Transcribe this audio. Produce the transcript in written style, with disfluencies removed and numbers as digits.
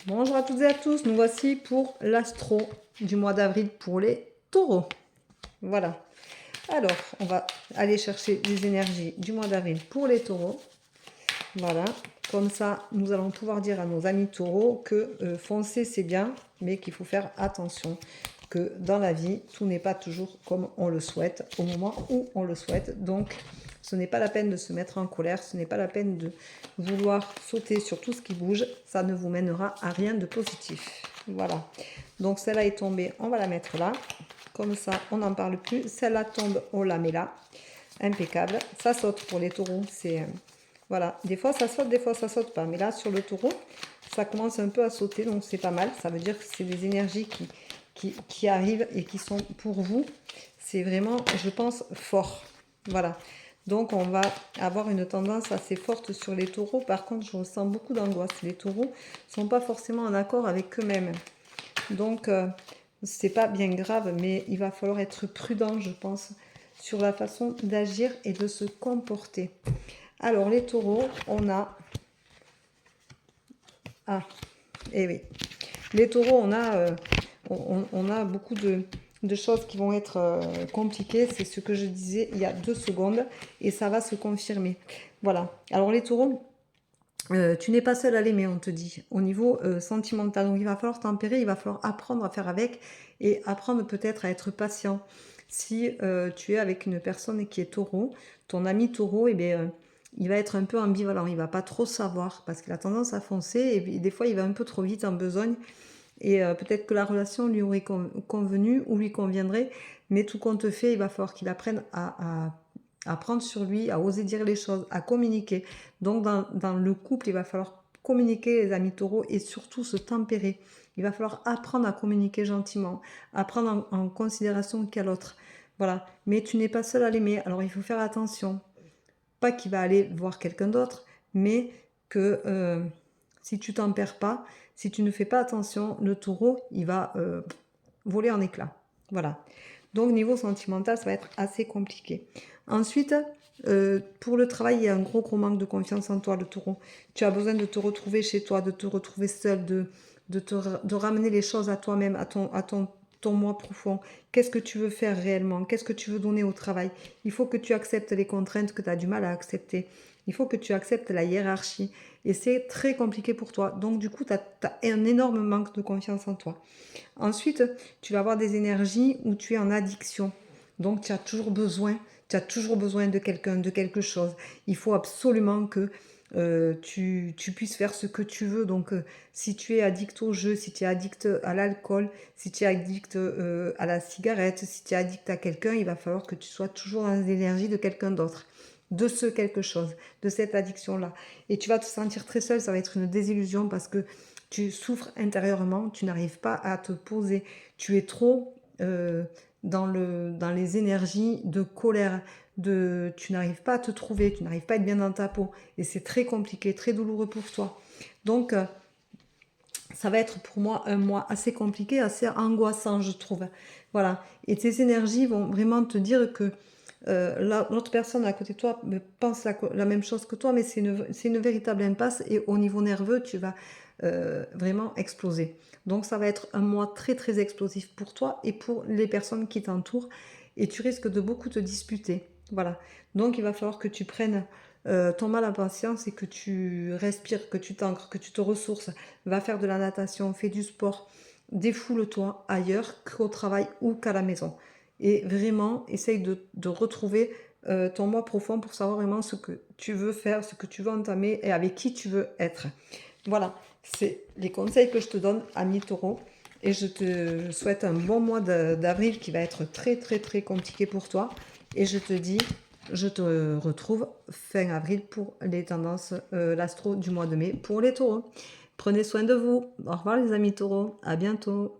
Bonjour à toutes et à tous, nous voici pour l'astro du mois d'avril pour les taureaux. Voilà, alors on va aller chercher les énergies du mois d'avril pour les taureaux. Voilà, comme ça nous allons pouvoir dire à nos amis taureaux que foncer c'est bien, mais qu'il faut faire attention, que dans la vie tout n'est pas toujours comme on le souhaite au moment où on le souhaite. Donc ce n'est pas la peine de se mettre en colère, ce n'est pas la peine de vouloir sauter sur tout ce qui bouge, ça ne vous mènera à rien de positif. Voilà, donc celle-là est tombée, on va la mettre là, comme ça on n'en parle plus. Celle-là tombe, on la met là, impeccable. Ça saute pour les taureaux, c'est... voilà, des fois ça saute, des fois ça saute pas, mais là sur le taureau, ça commence un peu à sauter, donc c'est pas mal. Ça veut dire que c'est des énergies qui arrivent et qui sont pour vous, c'est vraiment, je pense, fort. Voilà. Donc, on va avoir une tendance assez forte sur les taureaux. Par contre, je ressens beaucoup d'angoisse. Les taureaux ne sont pas forcément en accord avec eux-mêmes. Donc, c'est pas bien grave, mais il va falloir être prudent, je pense, sur la façon d'agir et de se comporter. Alors, les taureaux, on a... ah, eh oui. Les taureaux, on a beaucoup de choses qui vont être compliquées. C'est ce que je disais il y a 2 secondes et ça va se confirmer. Voilà. Alors les taureaux, tu n'es pas seul à l'aimer, on te dit, au niveau sentimental. Donc il va falloir tempérer, il va falloir apprendre à faire avec et apprendre peut-être à être patient. Si tu es avec une personne qui est taureau, ton ami taureau, eh bien, il va être un peu ambivalent, il va pas trop savoir parce qu'il a tendance à foncer et des fois il va un peu trop vite en besogne. Et peut-être que la relation lui aurait convenu ou lui conviendrait, mais tout compte fait, il va falloir qu'il apprenne à prendre sur lui, à oser dire les choses, à communiquer. Donc dans le couple, il va falloir communiquer, les amis taureaux, et surtout se tempérer. Il va falloir apprendre à communiquer gentiment, à prendre en considération qu'il y a l'autre. Voilà, mais tu n'es pas seul à l'aimer, alors il faut faire attention. Pas qu'il va aller voir quelqu'un d'autre, mais que si tu t'en perds pas, si tu ne fais pas attention, le taureau, il va voler en éclats. Voilà. Donc, niveau sentimental, ça va être assez compliqué. Ensuite, pour le travail, il y a un gros manque de confiance en toi, le taureau. Tu as besoin de te retrouver chez toi, de te retrouver seul, de ramener les choses à toi-même, à ton moi profond. Qu'est-ce que tu veux faire réellement? Qu'est-ce que tu veux donner au travail? Il faut que tu acceptes les contraintes que tu as du mal à accepter. Il faut que tu acceptes la hiérarchie. Et c'est très compliqué pour toi. Donc, du coup, tu as un énorme manque de confiance en toi. Ensuite, tu vas avoir des énergies où tu es en addiction. Donc, tu as toujours besoin de quelqu'un, de quelque chose. Il faut absolument que tu puisses faire ce que tu veux. Donc, si tu es addict au jeu, si tu es addict à l'alcool, si tu es addict à la cigarette, si tu es addict à quelqu'un, il va falloir que tu sois toujours dans l'énergie de quelqu'un d'autre, de ce quelque chose, de cette addiction-là. Et tu vas te sentir très seul, ça va être une désillusion parce que tu souffres intérieurement, tu n'arrives pas à te poser, tu es trop dans les énergies de colère, tu n'arrives pas à te trouver, tu n'arrives pas à être bien dans ta peau, et c'est très compliqué, très douloureux pour toi. Donc, ça va être pour moi un mois assez compliqué, assez angoissant, je trouve. Voilà, et tes énergies vont vraiment te dire que l'autre personne à côté de toi pense la même chose que toi, mais c'est une véritable impasse et au niveau nerveux, tu vas vraiment exploser. Donc ça va être un mois très très explosif pour toi et pour les personnes qui t'entourent et tu risques de beaucoup te disputer. Voilà. Donc il va falloir que tu prennes ton mal à patience et que tu respires, que tu t'ancres, que tu te ressources. Va faire de la natation, fais du sport, défoule-toi ailleurs qu'au travail ou qu'à la maison. Et vraiment, essaye de retrouver ton moi profond pour savoir vraiment ce que tu veux faire, ce que tu veux entamer et avec qui tu veux être. Voilà, c'est les conseils que je te donne, ami taureau. Et je te souhaite un bon mois d'avril qui va être très très très compliqué pour toi. Et je te dis, je te retrouve fin avril pour les tendances, l'astro du mois de mai pour les taureaux. Prenez soin de vous. Au revoir les amis taureaux. À bientôt.